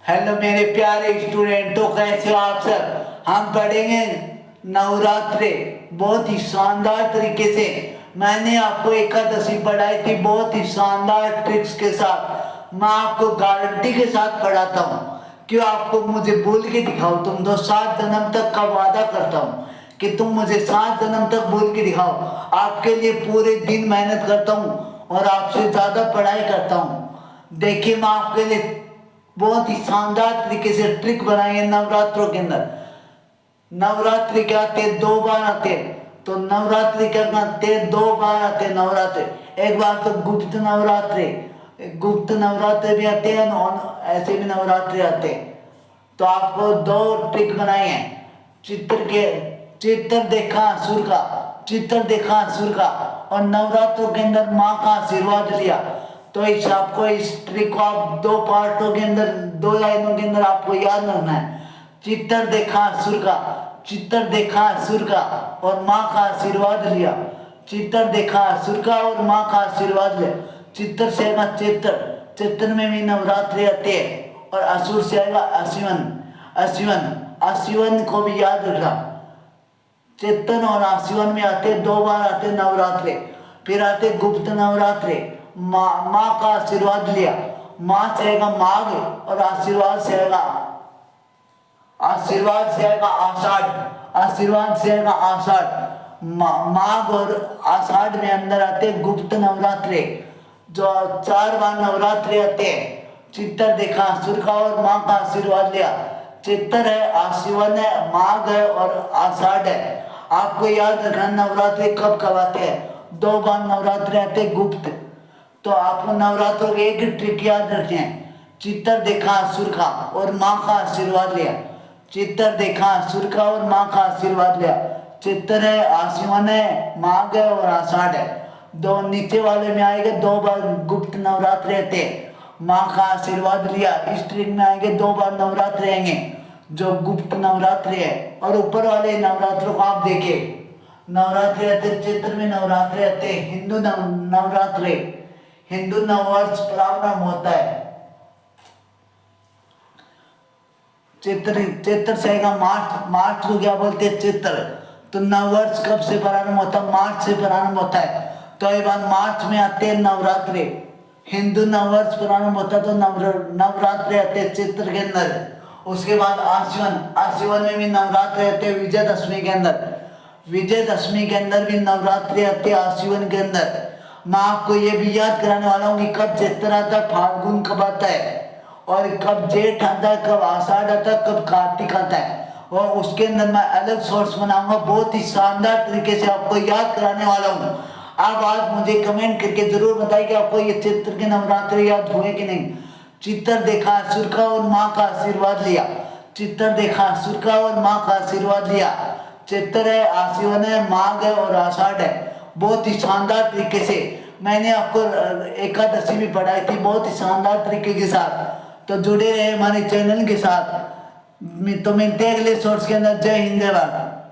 Hello मेरे प्यारे स्टूडेंटों, कैसे हो आप सब। हम पढ़ेंगे नवरात्रे बहुत ही शानदार तरीके से। मैंने आपको एकादशी पढ़ाई थी बहुत ही शानदार ट्रिक्स के साथ। मैं आपको गारंटी के साथ पढ़ाता हूँ। क्यों आपको मुझे बोल के दिखाओ, तुम तो 7 जन्म तक का वादा करता हूँ कि तुम मुझे 7 जन्म तक बोल के दिखाओ। आपके लिए पूरे दिन मेहनत करता हूँ और आपसे ज़्यादा पढ़ाई करता हूँ। देखिए, मैं आपके लिए बहुत ही शानदार तरीके से ट्रिक बनाएंगे नवरात्रों के अंदर। नवरात्रि क्या आते, 2 बार आते, तो नवरात्रि क्या आते, 2 बार आते नवरात्रि। एक बार तो गुप्त नवरात्रि, गुप्त नवरात्रि भी आते हैं और ऐसे भी नवरात्रि आते हैं। तो आपको 2 ट्रिक बनाए हैं। चित्र देखा असुर का, चित्र देखा असुर का, और नवरात्रों के अंदर माँ का आशीर्वाद लिया। तो इस ट्रिक को आप 2 पार्टों के अंदर, 2 लाइनों के अंदर आपको याद रखना है। चित्र देखा असुर का, चित्र देखा असुर का और माँ का आशीर्वाद लिया। चित्र देखा असुर का और माँ का आशीर्वाद लिया। चित्र से आएगा चित्र, चित्र में भी नवरात्रि आते हैं। और असुर से आएगा असिवन, असिवन, असिवन को भी याद रखना। चेतन और आसिवन में आते, 2 बार आते नवरात्रे। फिर आते गुप्त नवरात्रे। माँ का आशीर्वाद लिया, माँ से आएगा माघ और आशीर्वाद से आएगा, आशीर्वाद से आएगा आषाढ़, आशीर्वाद से आएगा आषाढ़। माघ और आषाढ़ में अंदर आते गुप्त नवरात्रे, जो 4 बार नवरात्रे आते हैं। चित्तर देखा असुर का और माँ का आशीर्वाद लिया। चित्तर है, आशीवन है, माघ है और आषाढ़ है। आपको याद रखना नवरात्रि कब कब आते हैं। 2 बार नवरात्रि आते गुप्त। तो आपको नवरात्रों के एक ट्रिक याद रखने हैं। चित्तर देखा असुर का और माँ का आशीर्वाद लिया। चित्तर देखा असुर का और माँ का आशीर्वाद लिया। चित्तर है, आसिवन है, माघ है और आषाढ़ है। 2 नीचे वाले में आएंगे 2 बार गुप्त नवरात्रि आते हैं, माँ का आशीर्वाद लिया। इस ट्रिक में आएंगे 2 बार नवरात्रि आएंगे जो गुप्त नवरात्रि है। और ऊपर वाले नवरात्रों को आप देखिए, नवरात्रि आते, चित्र में नवरात्रि आते, हिंदू नवरात्रि, हिंदू नववर्ष प्रारंभ होता है। चित्र से आएगा मार्च, मार्च को क्या बोलते हैं, चित्र। तो नववर्ष कब से प्रारंभ होता है, मार्च से प्रारंभ होता है। तो ये बात मार्च में आते हैं नवरात्रि। हिंदू नववर्ष प्रारंभ होता है तो नवरात्रि आते हैं चित्र के अंदर। उसके बाद आसिवन, आसिवन में भी नवरात्रि आते हैं विजयदशमी के अंदर। विजयदशमी के अंदर भी नवरात्रि आते हैं आसिवन के अंदर। मैं आपको ये भी याद कराने वाला हूँ कि कब चैत्र आता है, फाल्गुन कब आता है, और कब जेठ आता है, कब आषाढ़ आता है, कब कार्तिक आता है। और उसके अंदर मैं अलग सोर्स बनाऊंगा, बहुत ही शानदार तरीके से आपको याद कराने वाला हूँ। आप मुझे कमेंट करके जरूर बताइए कि आपको ये चित्र के नवरात्रि याद हुए कि नहीं। चित्र देखा असुर का और माँ का आशीर्वाद लिया। चित्र देखा असुर का और माँ का आशीर्वाद लिया। चित्र है, आसिवन है, माघ है और आषाढ़ है। बहुत ही शानदार तरीके से मैंने आपको एकादशी भी पढ़ाई थी बहुत ही शानदार तरीके के साथ। तो जुड़े रहे हमारे चैनल के साथ। तो मिलते हैं अगले शॉर्ट्स के अंदर। जय हिंद, जय भारत।